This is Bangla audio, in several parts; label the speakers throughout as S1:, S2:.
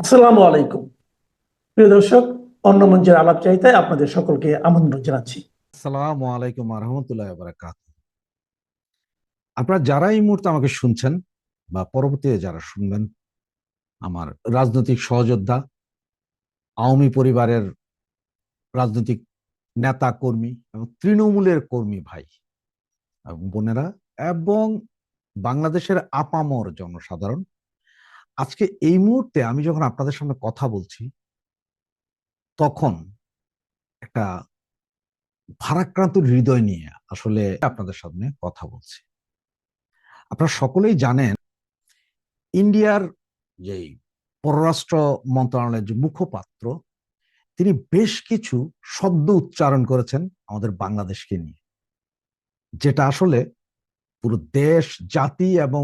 S1: আসসালামু আলাইকুম প্রিয় দর্শক, অন্য মঞ্চের আলাপচারিতায় আপনাদের সকলকে আমন্ত্রণ জানাচ্ছি।
S2: আসসালামু আলাইকুম রহমতুল্লাহ বারাকাত। আপনারা যারা এই মুহূর্তে আমাকে শুনছেন বা পরবর্তীতে যারা শুনবেন, আমার রাজনৈতিক সহযোদ্ধা, আওয়ামী পরিবারের রাজনৈতিক নেতা কর্মী এবং তৃণমূলের কর্মী ভাই এবং বোনেরা এবং বাংলাদেশের আপামর জনসাধারণ, আজকে এই মুহূর্তে আমি যখন আপনাদের সামনে কথা বলছি তখন একটা ভারাক্রান্ত হৃদয় নিয়ে আসলে আপনাদের সামনে কথা বলছি। আপনারা সকলেই জানেন ইন্ডিয়ার যে পররাষ্ট্র মন্ত্রণালয়ের যে মুখপাত্র, তিনি বেশ কিছু শব্দ উচ্চারণ করেছেন আমাদের বাংলাদেশকে নিয়ে, যেটা আসলে পুরো দেশ, জাতি এবং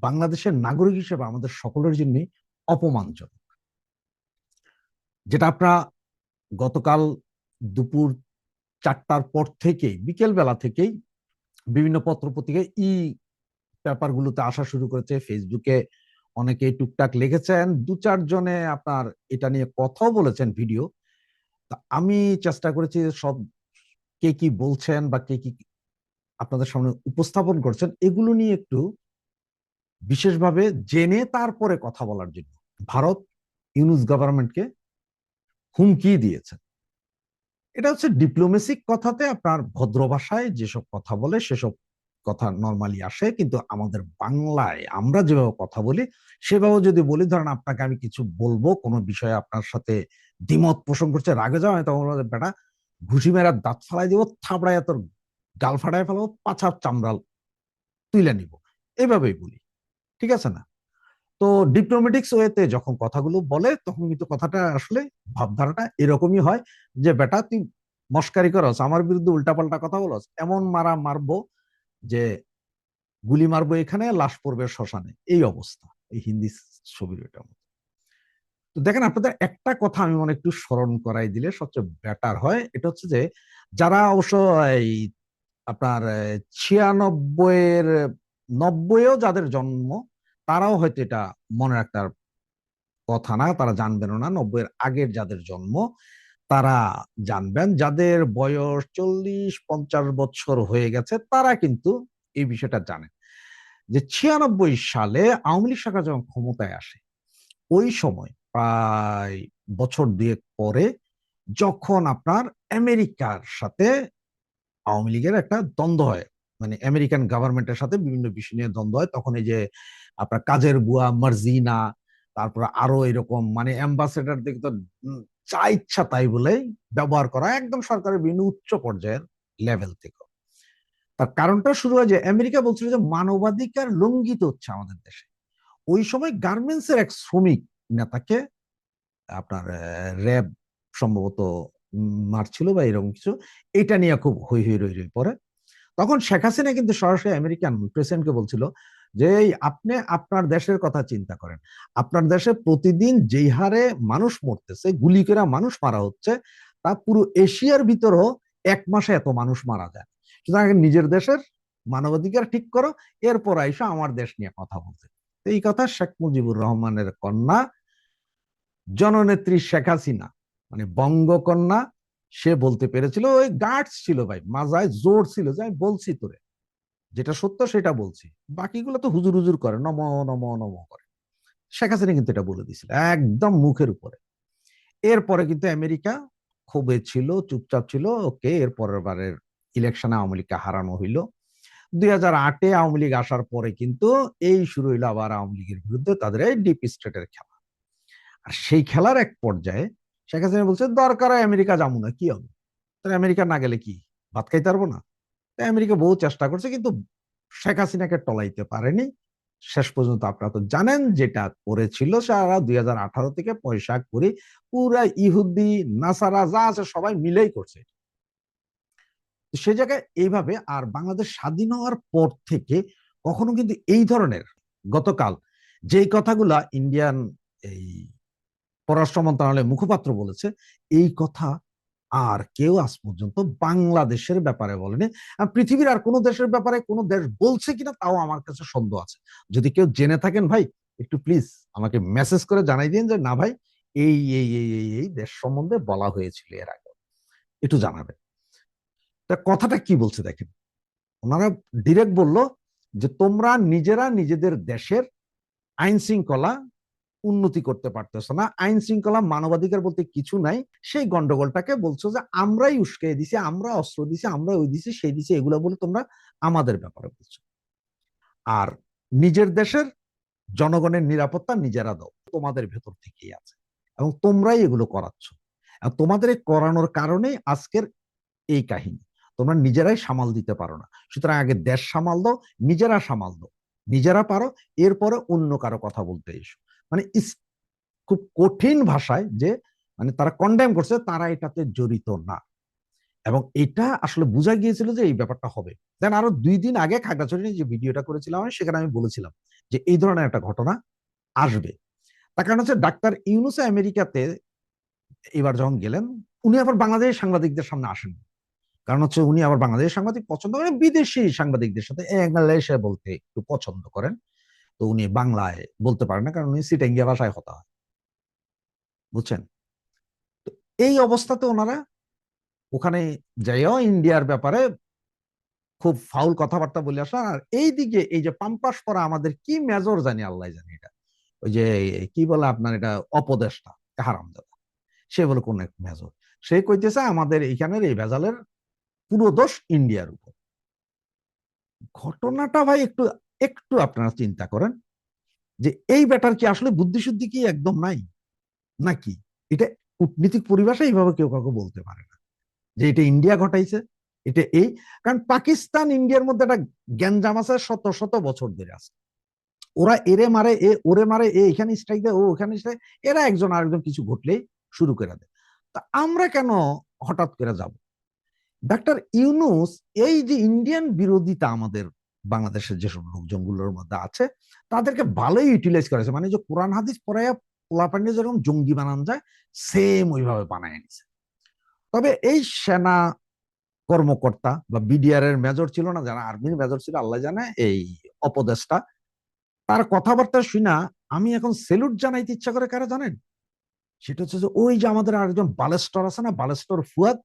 S2: বাংলাদেশের নাগরিক হিসেবে আমাদের সকলের জন্যই অপমানজনক। যেটা আপনারা গতকাল দুপুর 4টার পর থেকেই, বিকেল বেলা থেকেই বিভিন্ন পত্রপত্রিকায় পেপারগুলোতে আসা শুরু করেছে। ফেসবুকে অনেকে টুকটাক লিখেছেন, দু চারজনে আপনার এটা নিয়ে কথাও বলেছেন ভিডিও। তা আমি চেষ্টা করেছি সব কে কি বলছেন বা কে কি আপনাদের সামনে উপস্থাপন করছেন এগুলো নিয়ে একটু বিশেষভাবে জেনে তারপরে কথা বলার জন্য। ভারত ইউনূস গভর্নমেন্টকে হুমকি দিয়েছে। এটা হচ্ছে ডিপ্লোমেসিক কথাতে আপনার ভদ্র ভাষায় যেসব কথা বলে সেসব কথা নর্মালি আসে, কিন্তু আমাদের বাংলায় আমরা যেভাবে কথা বলি সেভাবে যদি বলি, ধরেন আপনাকে আমি কিছু বলবো, কোনো বিষয়ে আপনার সাথে দ্বিমত পোষণ করছে, রাগে যাও, আমি তখন বলবো, বেটা ঘুষি মেরা দাঁত ফালাই দিব, থাবড়াইয়া তোর গাল ফাটাই ফেলাবো, পাছার চামড়াল তুইলে নিব, এভাবেই বলি। ঠিক আছে না? তো ডিপ্লোমেটিক্স ওয়েতে যখন কথাগুলো বলে তখন কিন্তু কথাটা আসলে ভাবধারাটা এরকমই হয় যে বেটা তুই মস্কারি করস, আমার বিরুদ্ধে উল্টাপাল্টা কথা বলস, এমন মারা মারবো যে গুলি মারবো এখানে, লাশ পড়বে শ্মশানে, এই অবস্থা এই হিন্দি ছবির এটা। তো দেখেন, আপনাদের একটা কথা আমি মনে একটু স্মরণ করাই দিলে সবচেয়ে বেটার হয়। এটা হচ্ছে যে যারা অবশ্য এই আপনার 96-এর 90-এও যাদের জন্ম, তারাও হয়তো এটা মনে রাখতে কথা না, তারা জানবেনও না। 90-এর আগের যাদের জন্ম তারা জানবেন, যাদের বয়স 40-50 বছর হয়ে গেছে তারা কিন্তু এই বিষয়টা জানেন যে 96 সালে আওয়ামী লীগ সরকার যখন ক্ষমতায় আসে, ওই সময় প্রায় বছর দুয়েক পরে যখন আপনার আমেরিকার সাথে আওয়ামী লীগের একটা দ্বন্দ্ব হয়, মানে আমেরিকান গভর্নমেন্টের সাথে বিভিন্ন বিষয় নিয়ে দ্বন্দ্ব হয়, তখন এই যে আপনার কাজের বুয়া মার্জিনা, তারপর আরো এরকম মানে অ্যাম্বাসেডার দেখে তো যা ইচ্ছা তাই বলে ব্যবহার করা, একদম সরকারের বিভিন্ন উচ্চ পর্যায়ের লেভেল থেকে। তার কারণটা শুরু হয় যে আমেরিকা বলছিল যে মানবাধিকার লঙ্ঘিত হচ্ছে আমাদের দেশে। ওই সময় গার্মেন্টস এর এক শ্রমিক নেতাকে আপনার র্যাব সম্ভবত মারছিল বা এরকম কিছু, এটা নিয়ে খুব হই হই রই রই পরে। তখন শেখ হাসিনা কিন্তু সরাসরি আমেরিকান প্রেসিডেন্টকে বলছিল যে আপনি আপনার দেশের কথা চিন্তা করেন, আপনার দেশে প্রতিদিন যেই হারে মানুষ মরতেছে, গুলি করে মানুষ মারা হচ্ছে, তা পুরো এশিয়ার ভিতরেও 1 মাসে এত মানুষ মারা যায়। সুতরাং নিজের দেশের মানবাধিকার ঠিক করো, এরপর আইসা আমার দেশ নিয়ে কথা বলতে। এই কথা শেখ মুজিবুর রহমানের কন্যা জননেত্রী শেখ হাসিনা, মানে বঙ্গকন্যা, সে বলতে পেরেছিল। ওই গার্ডস ছিল ভাই, মাজায় জোর ছিল যে আমি বলছি তোরে, যেটা সত্য সেটা বলছি, বাকিগুলো তো হুজুর হুজুর করে, নম নম নম করে। শেখ হাসিনা কিন্তু এটা বলে দিছিল একদম মুখের উপরে। এরপরে কিন্তু আমেরিকা ক্ষোভে ছিল, চুপচাপ ছিল। ওকে, এর পরের বারের ইলেকশনে আওয়ামী লীগকে হারানো হইলো। 2008-এ আওয়ামী লীগ আসার পরে কিন্তু এই শুরু হইলো আবার আওয়ামী লীগের বিরুদ্ধে তাদের এই ডিপ স্টেটের খেলা। আর সেই খেলার এক পর্যায়ে শেখ হাসিনা বলছে দরকার হয় আমেরিকা যাবো না, কি হবে, তাহলে আমেরিকা না গেলে কি ভাত খাইতে পারবো না? আমেরিকা বহু চেষ্টা করছে কিন্তু শেখ হাসিনাকে টলাইতে পারেনি। শেষ পর্যন্ত আপনারা তো জানেন যেটা করেছিল, সারা 2018 থেকে পয়সা করে পুরা ইহুদি নাসারা যা আছে সবাই মিলেই করছে। সে জায়গায় এইভাবে, আর বাংলাদেশ স্বাধীন হওয়ার পর থেকে কখনো কিন্তু এই ধরনের, গতকাল যেই কথাগুলা ইন্ডিয়ান এই পররাষ্ট্র মন্ত্রণালয়ের মুখপাত্র বলেছে, এই কথা আর কেউ আজ পর্যন্ত বাংলাদেশের ব্যাপারে বলেনি। পৃথিবীর আর কোনো দেশের ব্যাপারে কোনো দেশ বলছে কিনা তাও আমার কাছে সন্দেহ আছে। যদি কেউ জেনে থাকেন ভাই একটু প্লিজ আমাকে মেসেজ করে জানাই দিন যে না ভাই এই এই এই এই এই দেশ সম্বন্ধে বলা হয়েছিল এর আগে, একটু জানাবেন। তা কথাটা কি বলছে দেখেন, ওনারা ডিরেক্ট বলল যে তোমরা নিজেরা নিজেদের দেশের আইন শৃঙ্খলা উন্নতি করতে পারতেছ না, আইন শৃঙ্খলা মানবাধিকার বলতে কিছু নাই, সেই গন্ডগোলটাকে বলছো যে আমরাই উস্কে দিছি, আমরা অস্ত্র দিছি, আমরা ওই দিছি সেই দিছি, এগুলো বলে তোমরা আমাদের ব্যাপারে বলছো। আর নিজের দেশের জনগণের নিরাপত্তা নিজেরা দাও, তোমাদের ভেতর থেকেই আছে এবং তোমরাই এগুলো করাচ্ছ। তোমাদের এই করানোর কারণেই আজকের এই কাহিনী। তোমরা নিজেরাই সামাল দিতে পারো না, সুতরাং আগে দেশ সামাল দাও, নিজেরা সামাল দাও, নিজেরা পারো, এরপরে অন্য কারো কথা বলতে এসো। মানে খুব কঠিন ভাষায় যে মানে তারা কন্ডেম করছে, তারা এটাতে জড়িত না। এবং এটা আসলে বোঝা গিয়েছিল যে এই ব্যাপারটা হবে। দেন আরো 2 দিন আগে খাগড়াছড়ি যে ভিডিওটা করেছিলাম সেখানে আমি বলেছিলাম যে এই ধরনের একটা ঘটনা আসবে। তার কারণ হচ্ছে ডাক্তার ইউনূস আমেরিকাতে এবার যখন গেলেন, উনি আবার বাংলাদেশের সাংবাদিকদের সামনে আসেন। কারণ হচ্ছে উনি আবার বাংলাদেশের সাংবাদিক পছন্দ করেন, বিদেশি সাংবাদিকদের সাথে ইংলিশে বলতে একটু পছন্দ করেন। তো উনি বাংলায় বলতে পারেন না, কারণ উনি সিটাঙ্গিয়া ভাষায় কথা হয়, বুঝছেন। তো এই অবস্থাতে ওনারা ওখানে যাইও ইন্ডিয়ার ব্যাপারে খুব ফাউল কথাবার্তা বলে আসা। আর এইদিকে এই যে পাম্পাস পরা আমাদের কি মেজর জানি, আল্লাহ জানি, এটা ওই যে কি বলে আপনার এটা অপদেষ্টা হারামজাদা, সে বলে কোন এক মেজর, সে কইতেছে আমাদের এইখানের এই ভেজালের পুরো দোষ ইন্ডিয়ার উপর। ঘটনাটা ভাই একটু একটু আপনারা চিন্তা করেন যে এই ব্যাটার কি আসলে বুদ্ধিশুদ্ধি কি একদম নাই নাকি? এটা কূটনীতিক পরিভাষা এইভাবে কেউ কাউকে বলতে পারে না যে এটা ইন্ডিয়া ঘটাইছে, এটা এই। কারণ পাকিস্তান ইন্ডিয়ার মধ্যে একটা গ্যাঞ্জাম আছে শত শত বছর ধরে আছে। ওরা এরে মারে, এ ওরে মারে, এ এখানে স্ট্রাইক দেয়, ও ওখানে স্ট্রাইক, এরা একজন আরেকজন কিছু ঘটলেই শুরু করে দেয়। তা আমরা কেন হঠাৎ করে যাব? ডাক্তার ইউনূস এই যে ইন্ডিয়ান বিরোধিতা আমাদের বাংলাদেশের যেসব লোকজনগুলোর মধ্যে আছে তাদেরকে ভালোই ইউটিলাইজ করেছে। মানে যে কোরআন হাদিস পড়াইয়া পোলাপান্ডে যেরকম জঙ্গি বানানো যায় সেম ওইভাবে বানায় নিছে। তবে এই সেনা কর্মকর্তা বা বিডিআর এর মেজর ছিল না, যারা আর্মির মেজর ছিল আল্লাহ জানে, এই অপদেষ্টা, তার কথাবার্তা শুনা আমি এখন সেলুট জানাইতে ইচ্ছা করে কারা জানেন? সেটা হচ্ছে যে ওই যে আমাদের আরেকজন বালেস্টর আছে না, বালেস্টর ফুয়াদ,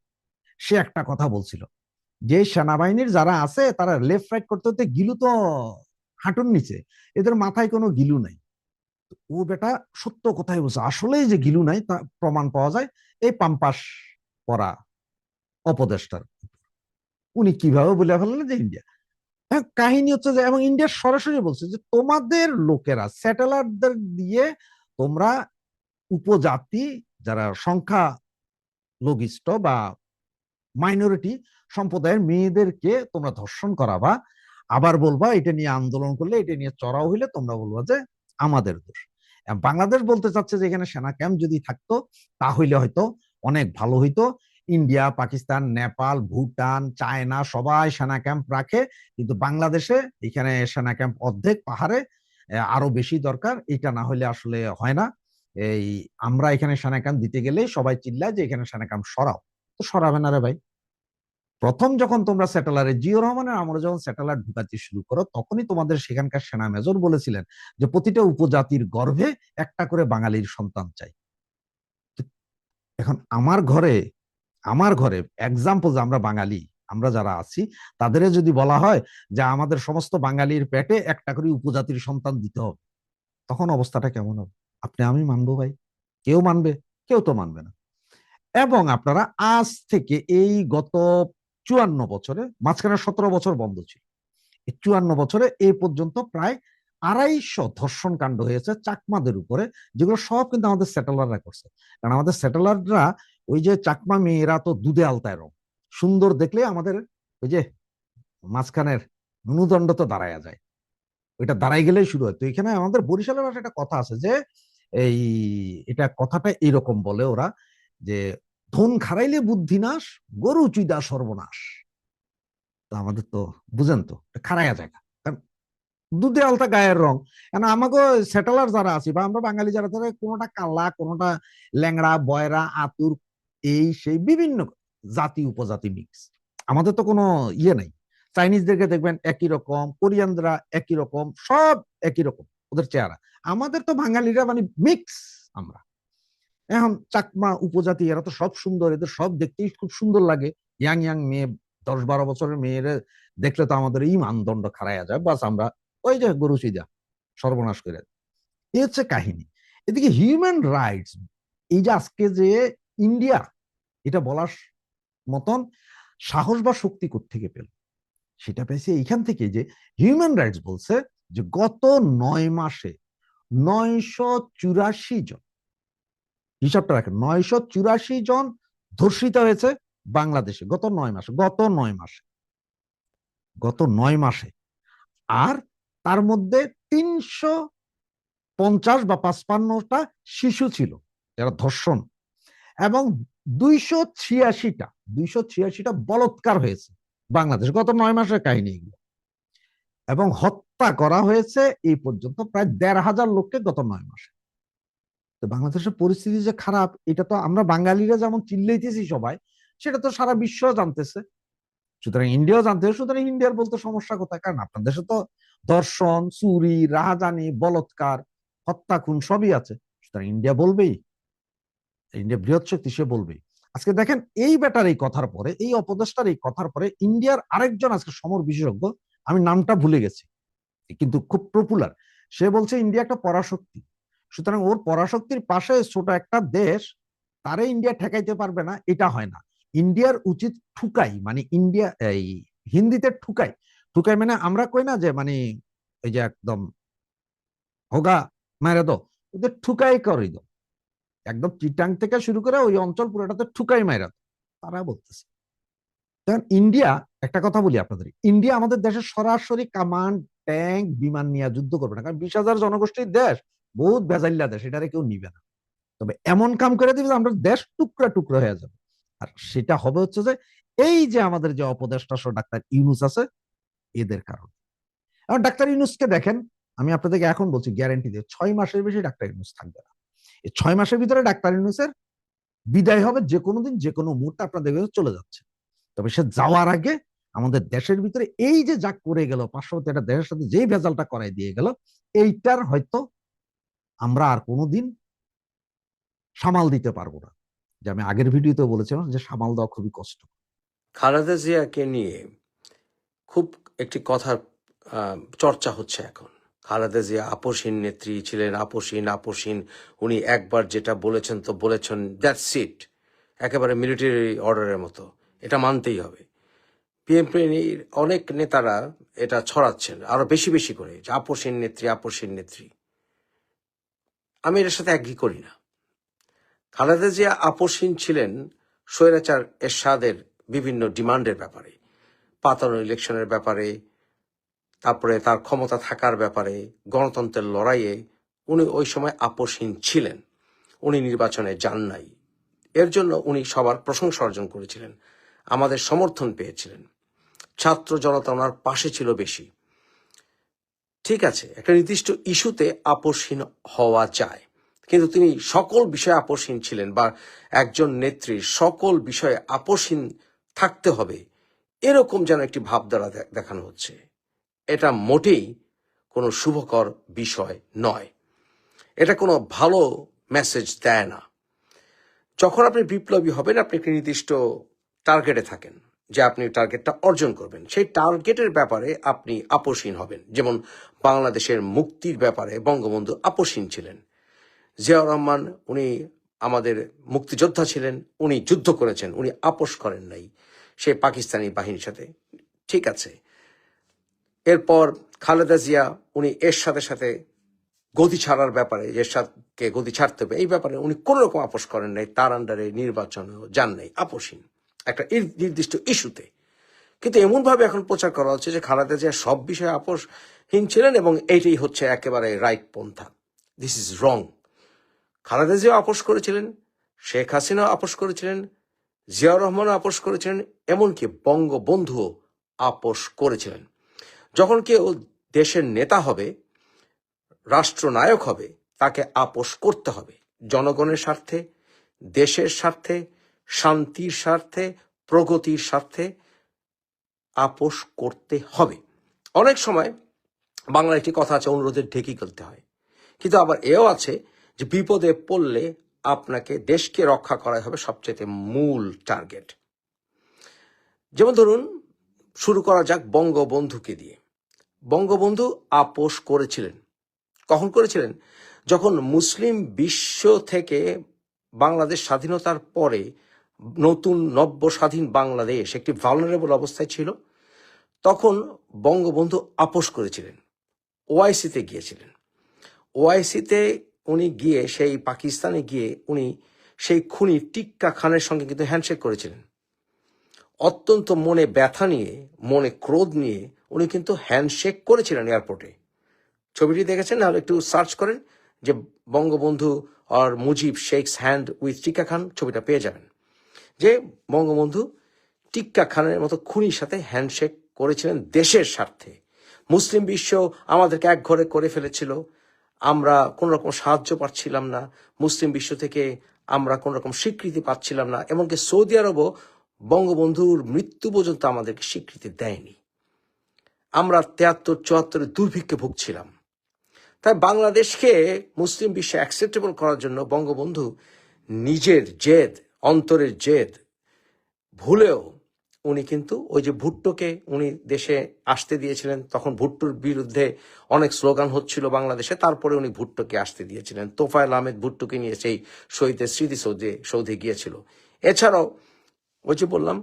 S2: সে একটা কথা বলছিল যে সেনাবাহিনীর যারা আছে তারা লেফট রাইট করতে করতে গিলু তো হাঁটুর নিচে, এদের মাথায় কোনো গিলু নাই। ও বেটা সত্য কথাই বলছে, আসলেই যে গিলু নাই তা প্রমাণ পাওয়া যায় এই পাম্পাস পরা অপদেষ্টার। উনি কিভাবে বলে ফেললেন যে ইন্ডিয়া। হ্যাঁ, কাহিনী হচ্ছে যে এবং ইন্ডিয়া সরাসরি বলছে যে তোমাদের লোকেরা স্যাটেলাইটদের দিয়ে তোমরা উপজাতি যারা সংখ্যা লঘিষ্ঠ বা মাইনরিটি সম্প্রদায়ের মেয়েদেরকে তোমরা ধর্ষণ করাবা, আবার বলবা এটা নিয়ে আন্দোলন করলে, এটা নিয়ে চড়াও হইলে তোমরা বলবা যে আমাদের দোষ। বাংলাদেশ বলতে চাচ্ছে যে এখানে সেনা ক্যাম্প যদি থাকতো তাহলে হয়তো অনেক ভালো হইতো। ইন্ডিয়া, পাকিস্তান, নেপাল, ভুটান, চায়না সবাই সেনা ক্যাম্প রাখে, কিন্তু বাংলাদেশে এখানে সেনা ক্যাম্প অর্ধেক পাহাড়ে, আরো বেশি দরকার, এটা না হলে আসলে হয় না। এই আমরা এখানে সেনা ক্যাম্প দিতে গেলে সবাই চিল্লায় যে এখানে সেনা ক্যাম্প সরাও, তো সরাবে না রে ভাই। প্রথম যখন তোমরা স্যাটেলাইট জিয়র রহমানের আমরা যখন স্যাটেলাইট ঢুকাতে শুরু করো তখনই তোমাদের সেখানকার সেনা মেজর বলেছিলেন যে প্রতিটা উপজাতির গর্ভে একটা করে বাঙালির সন্তান চাই। এখন আমার ঘরে এক্সাম্পল যে আমরা বাঙালি, আমরা যারা আছি তাদের যদি বলা হয় যে আমাদের সমস্ত বাঙালির পেটে একটা করে উপজাতির সন্তান দিতে হবে, তখন অবস্থাটা কেমন হবে? আপনি আমি মানবো ভাই? কেউ মানবে? কেউ তো মানবে না। এবং আপনারা আজ থেকে এই গত 54 বছরে, মাঝখানে 17 বছর বন্ধ ছিল, এই 54 বছরে এই পর্যন্ত প্রায় 250 ধর্ষণ কাণ্ড হয়েছে চাকমাদের উপরে, যেগুলো সব কিন্তু আমাদের স্যাটেলাররা করছে। কারণ আমাদের স্যাটেলাররা ওই যে চাকমা মেয়েরা তো দুধে আলতায় রং, সুন্দর দেখলে আমাদের ওই যে মাঝখানের নুদণ্ড তো দাঁড়ায়া যায়, ওইটা দাঁড়াই গেলেই শুরু হয়। তো এখানে আমাদের বরিশালের ভাষায় একটা কথা আছে যে এই এটা কথাটা এরকম বলে ওরা যে ধন খারাইলে বুদ্ধি নাশ, গরু চুইদা সর্বনাশ। তো আমাদের তো বুঝেন তো খারাইয়া জায়গা, কারণ দুধে আলতা গায়ের রং। কেন আমাকে সেটেলার যারা আছি বা আমরা বাঙালি যারা, ধরে কোনোটা কাল্লা, কোনোটা ল্যাংড়া, বয়রা, আতুর, এই সেই বিভিন্ন জাতি উপজাতি মিক্স। আমাদের তো কোনো ইয়ে নাই। চাইনিজদেরকে দেখবেন একই রকম, কোরিয়ানরা একই রকম, সব একই রকম, ওদের চেহারা। আমাদের তো বাঙালিরা মানে মিক্স আমরা। এখন চাকমা উপজাতি এরা তো সব সুন্দর, এদের সব দেখতেই খুব সুন্দর লাগে। ইয়াং ইয়াং মেয়ে, 10-12 বছরের মেয়েরা দেখলে তো আমাদের এই মানদণ্ড খারাইয়া যায়, বাস আমরা ওই যে গরু সিজা সর্বনাশ করে দেয়। এই হচ্ছে কাহিনী। এদিকে হিউম্যান রাইটস, এই যে আজকে যে ইন্ডিয়া এটা বলার মতন সাহস বা শক্তি কোত্থেকে পেল, সেটা পেয়েছে এইখান থেকে যে হিউম্যান রাইটস বলছে যে গত 9 মাসে 984 জন, হিসাবটা রাখেন, 984 জন ধর্ষিত হয়েছে বাংলাদেশে গত 9 মাসে, গত 9 মাসে। আর তার মধ্যে 350 বা 55টা শিশু ছিল যারা ধর্ষণ, এবং 286টা বলাৎকার হয়েছে বাংলাদেশ গত 9 মাসের কাহিনী এগুলো। এবং হত্যা করা হয়েছে এই পর্যন্ত প্রায় 1,500 লোককে গত 9 মাসে। তো বাংলাদেশের পরিস্থিতি যে খারাপ, এটা তো আমরা বাঙালিরা যেমন চিল্লাইতেছি সবাই, সেটা তো সারা বিশ্ব জানতেছে। সুতরাং ইন্ডিয়াও জানতে হবে। সুতরাং ইন্ডিয়ার বলতে সমস্যা কোথায়? কারণ আপনার দেশে তো ধর্ষণ, চুরি, রাহাজানি, বলাৎকার, হত্যা, খুন সবই আছে। সুতরাং ইন্ডিয়া বলবেই, ইন্ডিয়া বৃহৎ শক্তি, সে বলবেই। আজকে দেখেন এই বেটার এই কথার পরে, এই অপদেষ্টার এই কথার পরে ইন্ডিয়ার আরেকজন আজকে সমর বিশেষজ্ঞ, আমি নামটা ভুলে গেছি কিন্তু খুব পপুলার, সে বলছে ইন্ডিয়া একটা পরাশক্তি। সুতরাং ওর পরাশক্তির পাশে ছোট একটা দেশ, তারে ইন্ডিয়া ঠেকাইতে পারবে না, এটা হয় না। ইন্ডিয়ার উচিত ঠুকাই, মানে ইন্ডিয়া এই হিন্দিতে ঠুকাই, ঠুকাই মানে আমরা কই না যে মানে এই যে একদম হোগা মেরে দো, ওদের ঠুকাই করে দো, একদম চিটাং থেকে শুরু করে ওই অঞ্চল পুরোটাতে ঠুকাই মাইরা দো, তারা বলতেছে। কারণ ইন্ডিয়া, একটা কথা বলি আপনাদের, ইন্ডিয়া আমাদের দেশের সরাসরি কামান্ড, ট্যাঙ্ক, বিমান নিয়ে যুদ্ধ করবে না, কারণ 20,000 জনগোষ্ঠীর দেশ, বহুত ভেজাইল্লা দেশ, এটারে কেউ নিবে না। তবে এমন কাম করে দিবে যে আমরা দেশ টুকরা টুকরা হয়ে যাবে। আর সেটা হবে হচ্ছে যে এই যে আমাদের যে অপদেষ্টা ডাক্তার ইউনুস আছে, এদের কারণে। এখন ডাক্তার ইউনুসকে দেখেন, আমি আপনাদেরকে এখন বলছি গ্যারান্টি দিয়ে 6 মাসের বেশি ডাক্তার ইউনুস থাকবে না। এই 6 মাসের ভিতরে ডাক্তার ইউনুসের বিদায় হবে যে কোনো দিন, যে কোনো মুহূর্তে আপনার দেখবে চলে যাচ্ছে। তবে সে যাওয়ার আগে আমাদের দেশের ভিতরে এই যে যা করে গেল, পার্শ্ববর্তী একটা দেশের সাথে যেই ভেজালটা করাই দিয়ে গেল, এইটার হয়তো আমরা আর কোনোদিন সামাল দিতে পারবো না। যে আমি আগের ভিডিওতে বলেছিলাম যে সামাল দেওয়া খুবই কষ্ট।
S3: খালেদা জিয়াকে নিয়ে খুব একটি কথার চর্চা হচ্ছে এখন। খালেদা জিয়া আপসহীন নেত্রী ছিলেন, আপসহীন। উনি একবার যেটা বলেছেন তো বলেছেন, দ্যাটস ইট, একেবারে মিলিটারি অর্ডারের মতো, এটা মানতেই হবে। বিএনপির অনেক নেতারা এটা ছড়াচ্ছেন আরো বেশি বেশি করে, যে আপসহীন নেত্রী। আমি এর সাথে এগ্রি করি না। খালেদা জিয়া আপসহীন ছিলেন স্বৈরাচার এরশাদের বিভিন্ন ডিমান্ডের ব্যাপারে, পাতানো ইলেকশনের ব্যাপারে, তারপরে তার ক্ষমতা থাকার ব্যাপারে, গণতন্ত্রের লড়াইয়ে উনি ওই সময় আপসহীন ছিলেন। উনি নির্বাচনে যান নাই, এর জন্য উনি সবার প্রশংসা অর্জন করেছিলেন, আমাদের সমর্থন পেয়েছিলেন, ছাত্র জনতা ওনার পাশে ছিল বেশি। ঠিক আছে, একটা নির্দিষ্ট ইস্যুতে আপসহীন হওয়া যায়, কিন্তু তিনি সকল বিষয়ে আপসহীন ছিলেন, বা একজন নেত্রীর সকল বিষয়ে আপসহীন থাকতে হবে এরকম যেন একটি ভাবধারা দেখানো হচ্ছে, এটা মোটেই কোনো শুভকর বিষয় নয়। এটা কোনো ভালো মেসেজ দেয় না। যখন আপনি বিপ্লবী হবেন, আপনি একটি নির্দিষ্ট টার্গেটে থাকেন, যে আপনি টার্গেটটা অর্জন করবেন, সেই টার্গেটের ব্যাপারে আপনি আপসহীন হবেন। যেমন বাংলাদেশের মুক্তির ব্যাপারে বঙ্গবন্ধু আপসহীন ছিলেন। জিয়াউর রহমান, উনি আমাদের মুক্তিযোদ্ধা ছিলেন, উনি যুদ্ধ করেছেন, উনি আপোষ করেন নাই সেই পাকিস্তানি বাহিনীর সাথে। ঠিক আছে, এরপর খালেদা জিয়া, উনি এর সাথে সাথে গদি ছাড়ার ব্যাপারে, এরশাদকে গদি ছাড়তে হবে এই ব্যাপারে উনি কোন রকম আপোষ করেন নাই, তার আন্ডারে নির্বাচনেও যান নাই, আপোষহীন একটা নির্দিষ্ট ইস্যুতে। কিন্তু এমন ভাবে এখন প্রচার করা হচ্ছে যে খালেদা জিয়া সব বিষয়ে আপোষহীন ছিলেন এবং এইটাই হচ্ছে একেবারে রাইট পন্থা। This is wrong. Khaleda Zia আপোষ করেছিলেন, শেখ হাসিনা আপোষ করেছিলেন, জিয়াউর রহমানও আপোষ করেছিলেন, এমনকি বঙ্গবন্ধুও আপোষ করেছিলেন। যখন কেউ দেশের নেতা হবে, রাষ্ট্রনায়ক হবে, তাকে আপোষ করতে হবে জনগণের স্বার্থে, দেশের স্বার্থে, শান্তির স্বার্থে, প্রগতির স্বার্থে আপোষ করতে হবে। অনেক সময় বাংলা একটি কথা আছে, অনুরোধের ঢেকি করতে হয়। কিন্তু আবার এও আছে যে বিপদে পড়লে আপনাকে দেশকে রক্ষা করাই হবে সবচেয়ে মূল টার্গেট। যেমন ধরুন, শুরু করা যাক বঙ্গবন্ধুকে দিয়ে। বঙ্গবন্ধু আপোষ করেছিলেন। কখন করেছিলেন? যখন মুসলিম বিশ্ব থেকে বাংলাদেশ স্বাধীনতার পরে নতুন নব্য স্বাধীন বাংলাদেশ একটি ভালনারেবল অবস্থায় ছিল, তখন বঙ্গবন্ধু আপোষ করেছিলেন, ওআইসিতে গিয়েছিলেন। ওআইসিতে উনি গিয়ে সেই পাকিস্তানে গিয়ে উনি সেই খুনি টিক্কা খানের সঙ্গে কিন্তু হ্যান্ডশেক করেছিলেন। অত্যন্ত মনে ব্যথা নিয়ে, মনে ক্রোধ নিয়ে উনি কিন্তু হ্যান্ডশেক করেছিলেন এয়ারপোর্টে। ছবিটি দেখেছেন, নাহলে একটু সার্চ করেন যে বঙ্গবন্ধু আর মুজিব শেকস হ্যান্ড উইথ টিক্কা খান, ছবিটা পেয়ে যাবেন। যে বঙ্গবন্ধু টিক্কা খানের মতো খুনির সাথে হ্যান্ডশেক করেছিলেন দেশের স্বার্থে। মুসলিম বিশ্ব আমাদেরকে একঘরে করে ফেলেছিল, আমরা কোন রকম সাহায্য পাচ্ছিলাম না, মুসলিম বিশ্ব থেকে আমরা কোন রকম স্বীকৃতি পাচ্ছিলাম না, এমনকি সৌদি আরবও বঙ্গবন্ধুর মৃত্যু পর্যন্ত আমাদেরকে স্বীকৃতি দেয়নি। আমরা 73-74 দুর্ভিক্ষে ভুগছিলাম। তাই বাংলাদেশকে মুসলিম বিশ্বে অ্যাকসেপ্টেবল করার জন্য বঙ্গবন্ধু নিজের জেদ, অন্তরের জেদ ভুলেও উনি কিন্তু ওই যে ভুট্টোকে উনি দেশে আসতে দিয়েছিলেন, তখন ভুট্টোর বিরুদ্ধে অনেক স্লোগান হচ্ছিল বাংলাদেশে, তারপরে উনি ভুট্টোকে আসতে দিয়েছিলেন। তোফায়েল আহমেদ ভুট্টোকে নিয়ে সেই শহীদের স্মৃতিসৌধে গিয়েছিল। এছাড়াও ওই যে বললাম,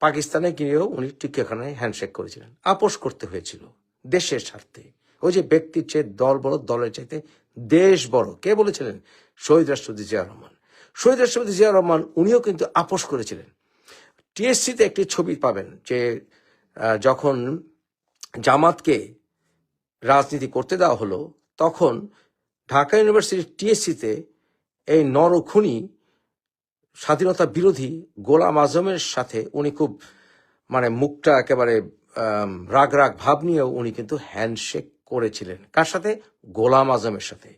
S3: পাকিস্তানে গিয়েও উনি টিক্কাখানায় হ্যান্ডশেক করেছিলেন। আপোষ করতে হয়েছিল দেশের স্বার্থে। ওই যে ব্যক্তির চেয়ে দল বড়, দলের চাইতে দেশ বড়, কে বলেছিলেন? শহীদ রাষ্ট্রপতি জিয়াউর রহমান। শহীদ রাষ্ট্রপতি জিয়াউর রহমান উনিও কিন্তু আপোষ করেছিলেন। টিএসসিতে একটি ছবি পাবেন যে যখন জামাতকে রাজনীতি করতে দেওয়া হলো, তখন ঢাকা ইউনিভার্সিটির টিএসসিতে এই নরখুনি স্বাধীনতা বিরোধী গোলাম আজমের সাথে উনি খুব মুখটা একেবারে রাগ রাগ ভাব নিয়েও উনি কিন্তু হ্যান্ডশেক করেছিলেন। কার সাথে? গোলাম আজমের সাথে।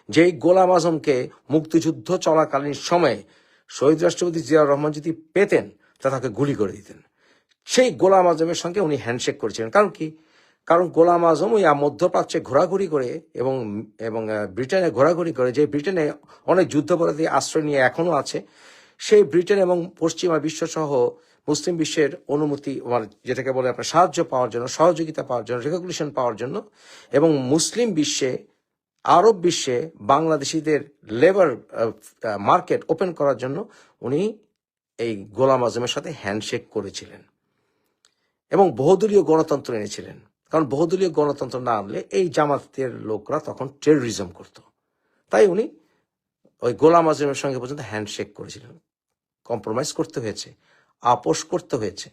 S3: যেই গোলাম আজমকে মুক্তিযুদ্ধ চলাকালীন সময়ে শহীদ রাষ্ট্রপতি জিয়াউর রহমান যদি পেতেন তা তাকে গুলি করে দিতেন। সেই গোলাম আজমের সঙ্গে উনি হ্যান্ডশেক করেছিলেন। কারণ কি? কারণ গোলাম আজম ওই মধ্যপ্রাচ্যে ঘোরাঘুরি করে এবং ব্রিটেনে ঘোরাঘুরি করে, যে ব্রিটেনে অনেক যুদ্ধাপরাধী আশ্রয় নিয়ে এখনো আছে, সেই ব্রিটেন এবং পশ্চিমা বিশ্ব সহ মুসলিম বিশ্বের অনুমতি, যেটাকে বলে আপনার সাহায্য পাওয়ার জন্য, সহযোগিতা পাওয়ার জন্য, রেকগনিশন পাওয়ার জন্য, এবং মুসলিম বিশ্বে, আরব বিশ্বে বাংলাদেশিদের লেবার মার্কেট ওপেন করার জন্য উনি এই গোলাম আজমের সাথে হ্যান্ডশেক করেছিলেন এবং বহুদলীয় গণতন্ত্র এনেছিলেন। কারণ বহুদলীয় গণতন্ত্র না আনলে এই জামাতের লোকরা তখন টেররিজম করত। তাই উনি ওই গোলাম আজমের সঙ্গে পর্যন্ত হ্যান্ডশেক করেছিলেন। কম্প্রোমাইজ করতে হয়েছে, আপোষ করতে হয়েছে।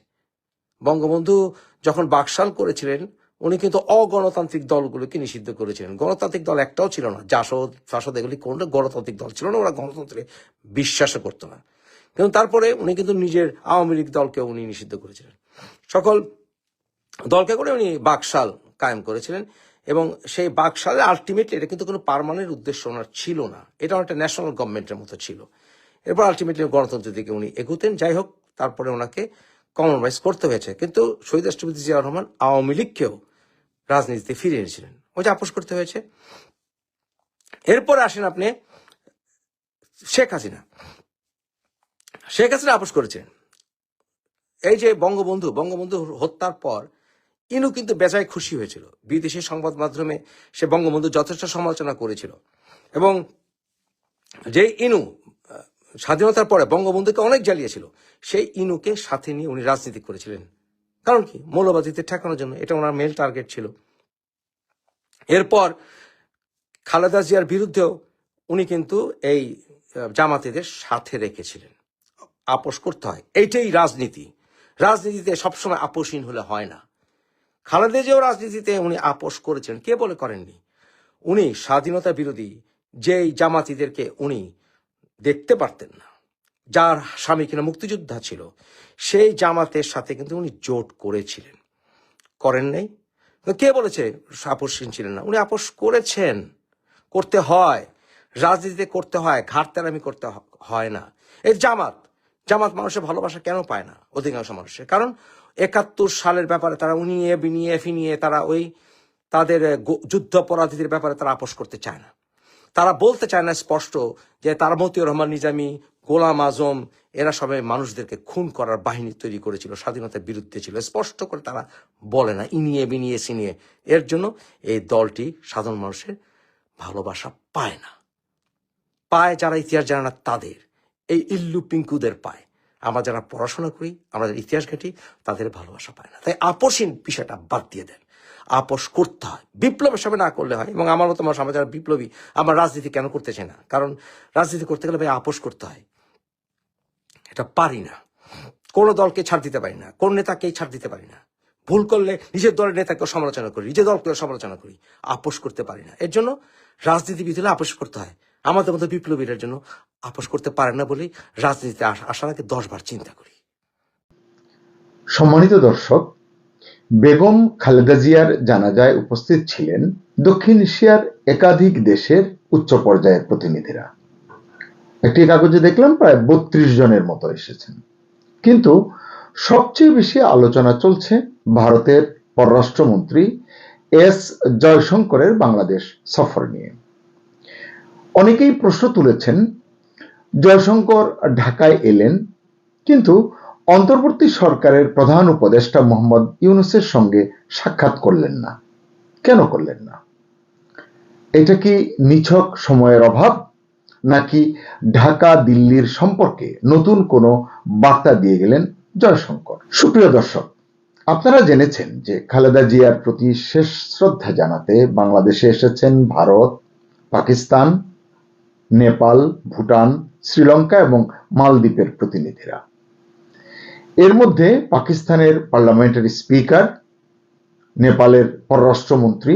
S3: বঙ্গবন্ধু যখন বাকশাল করেছিলেন, উনি কিন্তু অগণতান্ত্রিক দলগুলোকে নিষিদ্ধ করেছিলেন। গণতান্ত্রিক দল একটাও ছিল না, জাসদ ফাসদ এগুলি কোনো গণতান্ত্রিক দল ছিল না, ওরা গণতন্ত্রে বিশ্বাসও করতো না। কিন্তু তারপরে উনি কিন্তু নিজের আওয়ামী লীগ দলকে উনি নিষিদ্ধ করেছিলেন। সকল দলকে করে উনি বাকশাল কায়েম করেছিলেন এবং সেই বাকশালে আলটিমেটলি এটা কিন্তু কোনো পার্মানেন্ট উদ্দেশ্য ওনার ছিল না, এটা একটা ন্যাশনাল গভর্নমেন্টের মতো ছিল। এরপর আলটিমেটলি গণতন্ত্রের দিকে উনি এগোতেন। যাই হোক, তারপরে ওনাকে কম্প্রোমাইজ করতে হয়েছে। কিন্তু শহীদ রাষ্ট্রপতি জিয়াউর রহমান আওয়ামী লীগকেও রাজনীতিতে ফিরিয়ে এনেছিলেন, ওই যে আপোষ করতে হয়েছে। এরপরে আসেন আপনি শেখ হাসিনা। শেখ হাসিনা আপোষ করেছেন। এই যে বঙ্গবন্ধু হত্যার পর ইনু কিন্তু বেজায় খুশি হয়েছিল। বিদেশি সংবাদ মাধ্যমে সে বঙ্গবন্ধু যথেষ্ট সমালোচনা করেছিল এবং যে ইনু স্বাধীনতার পরে বঙ্গবন্ধুকে অনেক জ্বালিয়েছিল, সেই ইনুকে সাথে নিয়ে উনি রাজনীতি করেছিলেন। কারণ কি? মৌলবাদীদের ঠেকানোর জন্য, এটা ওনার মেল টার্গেট ছিল। এরপর খালেদা জিয়ার বিরুদ্ধেও উনি কিন্তু এই জামাতিদের সাথে রেখেছিলেন। আপোষ করতে হয়, এইটাই রাজনীতি। রাজনীতিতে সবসময় আপোষহীন হলে হয় না। খালেদা জিয়াও রাজনীতিতে উনি আপোষ করেছেন। কে বলে করেননি? উনি স্বাধীনতা বিরোধী যেই জামাতিদেরকে উনি দেখতে পারতেন না, যার স্বামী কিনা মুক্তিযোদ্ধা ছিল, সেই জামাতের সাথে কিন্তু উনি জোট করেছিলেন। করেন নাই? কে বলেছে আপোষহীন ছিলেন না? উনি আপোষ করেছেন। করতে হয়, রাজনীতিতে করতে হয়, ঘাটতারামি করতে হয় না। এই জামাত মানুষের ভালোবাসা কেন পায় না অধিকাংশ মানুষের? কারণ 71 সালের ব্যাপারে তারা উনিয়ে বিনিয়ে ফিনিয়ে তারা ওই তাদের যুদ্ধাপরাধীদের ব্যাপারে তারা আপোষ করতে চায় না। তারা বলতে চায় না স্পষ্ট যে তারা মতিউর রহমান নিজামী, গোলাম আজম এরা সবাই মানুষদেরকে খুন করার বাহিনী তৈরি করেছিল, স্বাধীনতার বিরুদ্ধে ছিল, স্পষ্ট করে তারা বলে না, ইনিয়ে বিনিয়ে সিনিয়ে। এর জন্য এই দলটি সাধারণ মানুষের ভালোবাসা পায় না, পায় যারা ইতিহাস জানে না তাদের, এই ইল্লু পিঙ্কুদের পায়। আমরা যারা পড়াশোনা করি, আমরা যারা ইতিহাস ঘাঁটি, তাদের ভালোবাসা পায় না। তাই আপোষহীন বিষয়টা বাদ দিয়ে দেন, আপোষ করতে হয়, বিপ্লব হিসাবে না করলে হয়। এবং আমার মতো মানুষ, আমরা যারা বিপ্লবী, আমরা রাজনীতি কেন করতে চাই না? কারণ রাজনীতি করতে গেলে ভাই আপোষ করতে হয়, এটা পারি না। কোনো দলকে ছাড় দিতে পারি না, কোন নেতাকেই ছাড় দিতে পারি না। ভুল করলে নিজের দলের নেতাকেও সমালোচনা করি, নিজের দলকেও সমালোচনা করি, আপোষ করতে পারি না। এর জন্য রাজনীতিবিদ হলে আপোষ করতে হয়। আমাদের মতো বিপ্লবীদের জন্য আপোষ করতে পারে না বলেই রাজনীতিতে আসার আগে 10 বার চিন্তা করি।
S4: সম্মানিত দর্শক, বেগম খালেদা জিয়ার জানাজায় উপস্থিত ছিলেন দক্ষিণ এশিয়ার একাধিক দেশের উচ্চ পর্যায়ের প্রতিনিধিরা। একটি কাগজে দেখলাম প্রায় 32 জনের মতো এসেছেন। কিন্তু সবচেয়ে বেশি আলোচনা চলছে ভারতের পররাষ্ট্রমন্ত্রী এস জয়শঙ্করের বাংলাদেশ সফর নিয়ে। অনেকেই প্রশ্ন তুলেছেন, জয়শঙ্কর ঢাকায় এলেন কিন্তু অন্তর্বর্তী সরকারের প্রধান উপদেষ্টা মোহাম্মদ ইউনূসের সঙ্গে সাক্ষাৎ করলেন না, কেন করলেন না? এটা কি নিছক সময়ের অভাব, নাকি ঢাকা দিল্লির সম্পর্কে নতুন কোনো বার্তা দিয়ে গেলেন জয়শঙ্কর? সুপ্রিয় দর্শক, আপনারা জেনেছেন যে খালেদা জিয়ার প্রতি শেষ শ্রদ্ধা জানাতে বাংলাদেশে এসেছেন ভারত, পাকিস্তান, নেপাল, ভুটান, শ্রীলঙ্কা এবং মালদ্বীপের প্রতিনিধিরা। এর মধ্যে পাকিস্তানের পার্লামেন্টারি স্পিকার, নেপালের পররাষ্ট্রমন্ত্রী,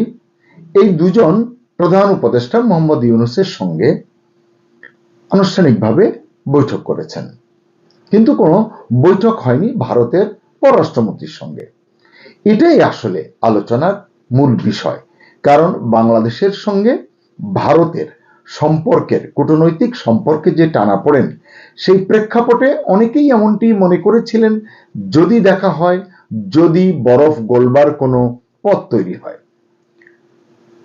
S4: এই দুজন প্রধান উপদেষ্টা মোহাম্মদ ইউনূসের সঙ্গে আনুষ্ঠানিকভাবে বৈঠক করেছেন, কিন্তু কোনো বৈঠক হয়নি ভারতের পররাষ্ট্রমন্ত্রীর সঙ্গে। এটাই আসলে আলোচনার মূল বিষয়, কারণ বাংলাদেশের সঙ্গে ভারতের সম্পর্কের, কূটনৈতিক সম্পর্কে যে টানাপোড়েন, সেই প্রেক্ষাপটে অনেকেই এমনটি মনে করেছিলেন, যদি দেখা হয়, যদি বরফ গলবার কোনো পথ তৈরি হয়।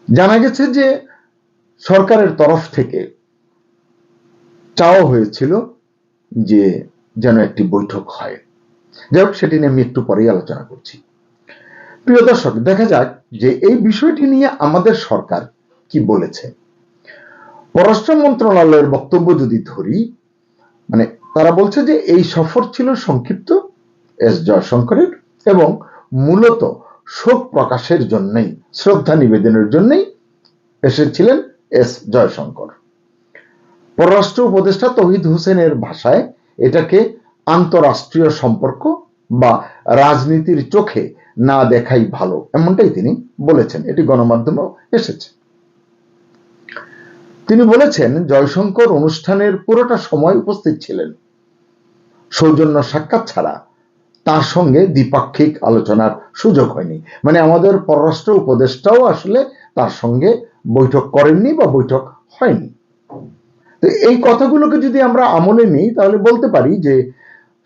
S4: জানা গেছে যে সরকারের তরফ থেকে চাওয়া হয়েছিল যে যেন একটি বৈঠক হয়। যাই হোক, সেটি নিয়ে আমি একটু পরেই আলোচনা করছি। প্রিয় দর্শক, দেখা যাক যে এই বিষয়টি নিয়ে আমাদের সরকার কি বলেছে। পররাষ্ট্র মন্ত্রণালয়ের বক্তব্য যদি ধরি, মানে তারা বলছে যে এই সফর ছিল সংক্ষিপ্ত এস জয়শঙ্করের এবং মূলত শোক প্রকাশের জন্যই, শ্রদ্ধা নিবেদনের জন্যই এসেছিলেন এস জয়শঙ্কর। পররাষ্ট্র উপদেষ্টা তৌহিদ হোসেনের ভাষায় এটাকে আন্তরাষ্ট্রীয় সম্পর্ক বা রাজনীতির চোখে না দেখাই ভালো, এমনটাই তিনি বলেছেন। এটি গণমাধ্যমেও এসেছে। তিনি বলেছেন, জয়শঙ্কর অনুষ্ঠানের পুরোটা সময় উপস্থিত ছিলেন। সৌজন্য সাক্ষাৎ ছাড়া তার সঙ্গে দ্বিপাক্ষিক আলোচনার সুযোগ হয়নি। মানে আমাদের পররাষ্ট্র উপদেষ্টাও আসলে তার সঙ্গে বৈঠক করেননি বা বৈঠক হয়নি। তো এই কথাগুলোকে যদি আমরা আমলে নিই, তাহলে বলতে পারি যে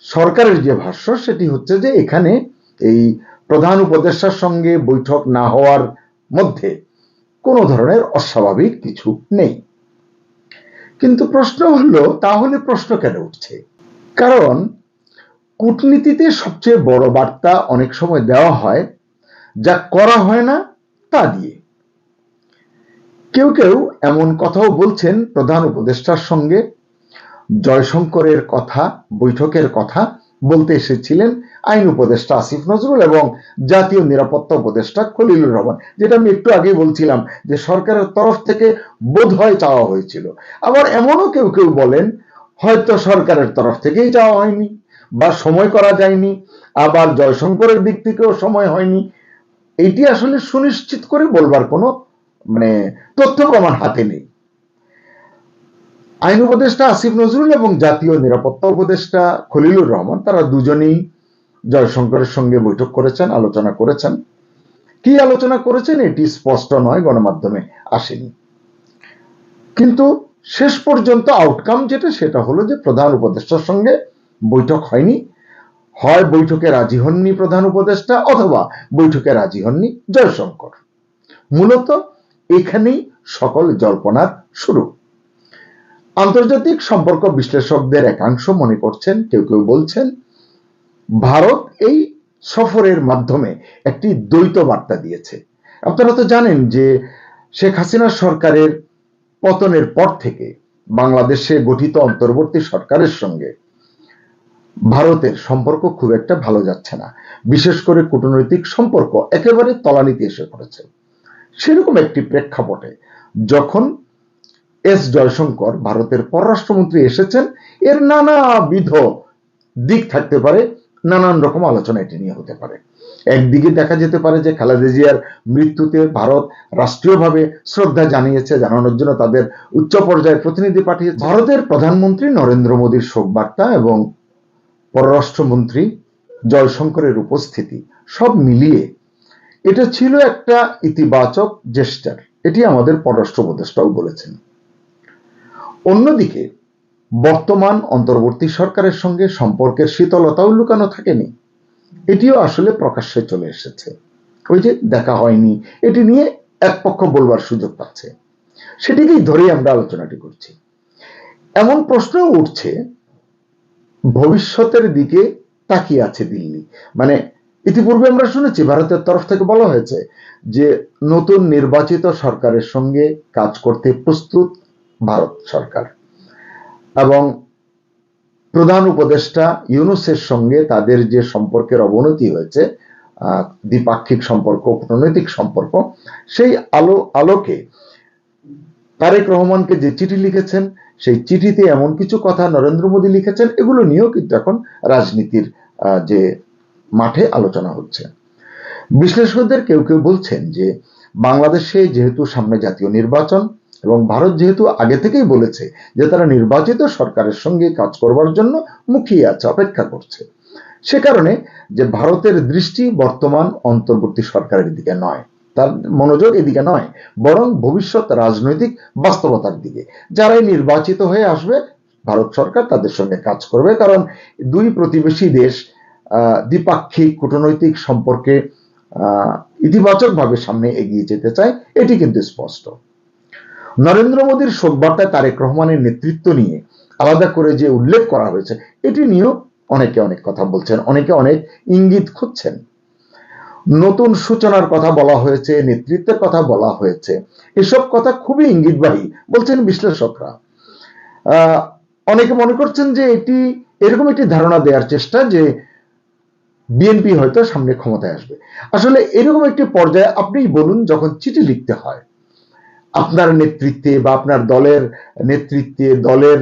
S4: সরকারের যে ভাষ্য, সেটি হচ্ছে যে এখানে এই প্রধান উপদেষ্টার সঙ্গে বৈঠক না হওয়ার মধ্যে কোনো ধরনের অস্বাভাবিক কিছু নেই। কিন্তু প্রশ্ন হলো, তাহলে প্রশ্ন কেন উঠছে? কারণ কূটনীতিতে সবচেয়ে বড় বার্তা অনেক সময় দেওয়া হয় যা করা হয় না তা দিয়ে। কেউ কেউ এমন কথাও বলছেন, প্রধান উপদেষ্টার সঙ্গে জয়শঙ্করের কথা, বৈঠকের কথা বলতে এসেছিলেন আইন উপদেষ্টা আসিফ নজরুল এবং জাতীয় নিরাপত্তা উপদেষ্টা খলিলুর রহমান, যেটা আমি একটু আগে বলছিলাম যে সরকারের তরফ থেকে বোধহয় চাওয়া হয়েছিল। আবার এমনও কেউ কেউ বলেন হয়তো সরকারের তরফ থেকেই চাওয়া হয়নি বা সময় করা যায়নি, আবার জয়শঙ্করের দিক থেকেও সময় হয়নি। এটি আসলে সুনিশ্চিত করে বলবার কোনো তথ্য প্রমাণ হাতে নেই। আইন উপদেষ্টা আসিফ নজরুল এবং জাতীয় নিরাপত্তা উপদেষ্টা খলিলুর রহমান, তারা দুজনেই জয়শঙ্করের সঙ্গে বৈঠক করেছেন, আলোচনা করেছেন। কি আলোচনা করেছেন এটি স্পষ্ট নয়, গণমাধ্যমে আসেনি। কিন্তু শেষ পর্যন্ত আউটকাম যেটা, সেটা হলো যে প্রধান উপদেষ্টার সঙ্গে বৈঠক হয়নি। হয় বৈঠকে রাজি হননি প্রধান উপদেষ্টা, অথবা বৈঠকে রাজি হননি জয়শঙ্কর। মূলত এখানেই সকল জল্পনার শুরু। আন্তর্জাতিক সম্পর্ক বিশ্লেষকদের একাংশ মনে করছেন, কেউ কেউ বলছেন, ভারত এই সফরের মাধ্যমে একটি দ্বৈত বার্তা দিয়েছে। আপনারা তো জানেন যে শেখ হাসিনা সরকারের পতনের পর থেকে বাংলাদেশে গঠিত অন্তর্বর্তী সরকারের সঙ্গে ভারতের সম্পর্ক খুব একটা ভালো যাচ্ছে না, বিশেষ করে কূটনৈতিক সম্পর্ক একেবারে তলানিতে এসে পড়েছে। সেরকম একটি প্রেক্ষাপটে যখন এস জয়শঙ্কর ভারতের পররাষ্ট্রমন্ত্রী এসেছেন, এর নানাবিধ দিক থাকতে পারে, নানান রকম আলোচনা এটি নিয়ে হতে পারে। একদিকে দেখা যেতে পারে যে খালেদা জিয়ার মৃত্যুতে ভারত রাষ্ট্রীয়ভাবে শ্রদ্ধা জানিয়েছে, জানানোর জন্য তাদের উচ্চ পর্যায়ের প্রতিনিধি পাঠিয়েছে। ভারতের প্রধানমন্ত্রী নরেন্দ্র মোদীর শোকবার্তা এবং পররাষ্ট্রমন্ত্রী জয়শঙ্করের উপস্থিতি সব মিলিয়ে এটা ছিল একটা ইতিবাচক জেস্টার, এটি আমাদের পররাষ্ট্র উপদেষ্টাও বলেছেন। অন্যদিকে বর্তমান অন্তর্বর্তী সরকারের সঙ্গে সম্পর্কের শীতলতাও লুকানো থাকেনি, এটিও আসলে প্রকাশ্যে চলে এসেছে। ওই যে দেখা হয়নি, এটি নিয়ে এক পক্ষ বলবার সুযোগ পাচ্ছে, সেটিকেই ধরেই আমরা আলোচনাটি করছি। এমন প্রশ্ন উঠছে, ভবিষ্যতের দিকে তাকিয়ে আছে দিল্লি। মানে ইতিপূর্বে আমরা শুনেছি ভারতের তরফ থেকে বলা হয়েছে যে নতুন নির্বাচিত সরকারের সঙ্গে কাজ করতে প্রস্তুত ভারত সরকার, এবং প্রধান উপদেষ্টা ইউনূসের সঙ্গে তাদের যে সম্পর্কের অবনতি হয়েছে, দ্বিপাক্ষিক সম্পর্ক, কূটনৈতিক সম্পর্ক, সেই আলোকে তারেক রহমানকে যে চিঠি লিখেছেন, সেই চিঠিতে এমন কিছু কথা নরেন্দ্র মোদী লিখেছেন, এগুলো নিয়েও কিন্তু এখন রাজনীতির যে মাঠে আলোচনা হচ্ছে। বিশ্লেষকদের কেউ কেউ বলছেন যে বাংলাদেশে যেহেতু সামনে জাতীয় নির্বাচন এবং ভারত যেহেতু আগে থেকেই বলেছে যে তারা নির্বাচিত সরকারের সঙ্গে কাজ করবার জন্য মুখিয়ে আছে, অপেক্ষা করছে, সে কারণে যে ভারতের দৃষ্টি বর্তমান অন্তর্বর্তী সরকারের দিকে নয়, তার মনোযোগ এদিকে নয়, বরং ভবিষ্যৎ রাজনৈতিক বাস্তবতার দিকে। যারাই নির্বাচিত হয়ে আসবে ভারত সরকার তাদের সঙ্গে কাজ করবে, কারণ দুই প্রতিবেশী দেশ দ্বিপাক্ষিক কূটনৈতিক সম্পর্কে ইতিবাচকভাবে সামনে এগিয়ে যেতে চায়, এটি কিন্তু স্পষ্ট। নরেন্দ্র মোদীর শোকবার্তায় তারেক রহমানের নেতৃত্ব নিয়ে আলাদা করে যে উল্লেখ করা হয়েছে, এটি নিয়েও অনেকে অনেক কথা বলছেন, অনেকে অনেক ইঙ্গিত খুঁজছেন। নতুন সূচনার কথা বলা হয়েছে, নেতৃত্বের কথা বলা হয়েছে, এসব কথা খুবই ইঙ্গিতবাহী বলছেন বিশ্লেষকরা। অনেকে মনে করছেন যে এটি এরকম একটি ধারণা দেওয়ার চেষ্টা যে বিএনপি হয়তো সামনে ক্ষমতায় আসবে। আসলে এরকম একটি পর্যায়ে আপনি বলুন, যখন চিঠি লিখতে হয় আপনার নেতৃত্বে বা আপনার দলের নেতৃত্বে, দলের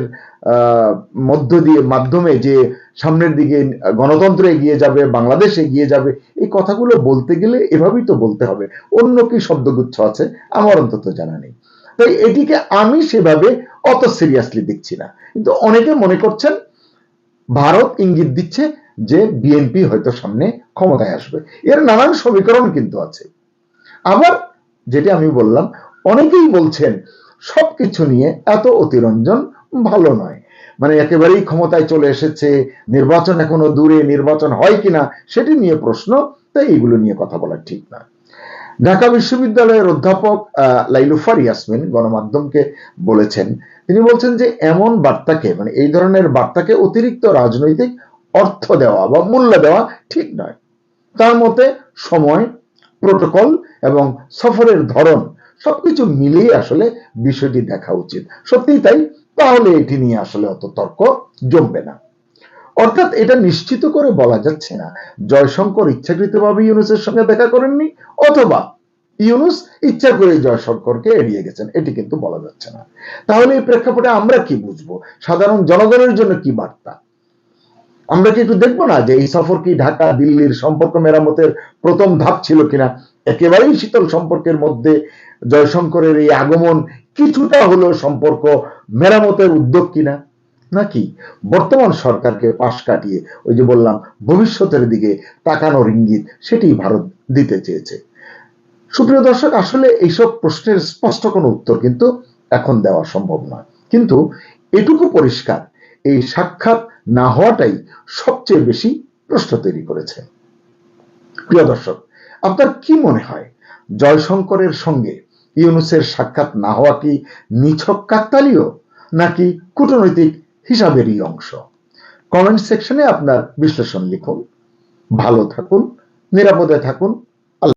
S4: মধ্য দিয়ে মাধ্যমে যে সামনের দিকে গণতন্ত্র এগিয়ে যাবে, বাংলাদেশ এগিয়ে যাবে, এই কথাগুলো বলতে গেলে এভাবেই তো বলতে হবে। অন্য কি শব্দগুচ্ছ আছে আমার অন্তত জানা নেই। তাই এটিকে আমি সেভাবে অত সিরিয়াসলি দেখছি না, কিন্তু অনেকে মনে করছেন ভারত ইঙ্গিত দিচ্ছে যে বিএনপি হয়তো সামনে ক্ষমতায় আসবে। এর নানান সমীকরণ কিন্তু আছে। আবার যেটা আমি বললাম, অনেকেই বলছেন সবকিছু নিয়ে এত অতিরঞ্জন ভালো নয়, মানে একেবারেই ক্ষমতায় চলে এসেছে, নির্বাচন এখনো দূরে, নির্বাচন হয় কিনা সেটি নিয়ে প্রশ্ন, তাই এগুলো নিয়ে কথা বলা ঠিক না। ঢাকা বিশ্ববিদ্যালয়ের অধ্যাপক লাইলুফার ইয়াসমিন গণমাধ্যমকে বলেছেন, তিনি বলছেন যে এমন বার্তাকে, মানে এই ধরনের বার্তাকে অতিরিক্ত রাজনৈতিক অর্থ দেওয়া বা মূল্য দেওয়া ঠিক নয়। তার মতে সময়, প্রোটোকল এবং সফরের ধরন সবকিছু মিলিয়ে আসলে বিষয়টি দেখা উচিত। সত্যি তাই, তাহলে এটি নিয়ে আসলে অত তর্ক জমবে না। অর্থাৎ এটা নিশ্চিত করে বলা যাচ্ছে না জয়শঙ্কর ইচ্ছাকৃতভাবে ইউনূসের সঙ্গে দেখা করেননি, অথবা ইউনূস ইচ্ছা করে জয়শঙ্করকে এড়িয়ে গেছেন, এটি কিন্তু বলা যাচ্ছে না। তাহলে এই প্রেক্ষাপটে আমরা কি বুঝবো, সাধারণ জনগণের জন্য কি বার্তা? আমরা কি একটু দেখবো না যে এই সফর কি ঢাকা দিল্লির সম্পর্ক মেরামতের প্রথম ধাপ ছিল কিনা? একেবারেই শীতল সম্পর্কের মধ্যে জয়শঙ্করের এই আগমন কিছুটা হলেও সম্পর্ক মেরামতের উদ্যোগ কিনা, নাকি বর্তমান সরকারকে পাশ কাটিয়ে ওই যে বললাম ভবিষ্যতের দিকে তাকানোর ইঙ্গিত সেটি ভারত দিতে চেয়েছে? সুপ্রিয় দর্শক, আসলে এইসব প্রশ্নের স্পষ্ট কোনো উত্তর কিন্তু এখন দেওয়া সম্ভব নয়, কিন্তু এটুকু পরিষ্কার, এই সাক্ষাৎ না হওয়াটাই সবচেয়ে বেশি প্রশ্ন তৈরি করেছে। প্রিয় দর্শক, আপনার কি মনে হয় জয়শঙ্করের সঙ্গে ইউনূসের সাক্ষাৎ না হওয়া কি নিছক কাকতালীয় নাকি কূটনৈতিক হিসাবেরই অংশ? কমেন্ট সেকশনে আপনার বিশ্লেষণ লিখুন। ভালো থাকুন, নিরাপদে থাকুন।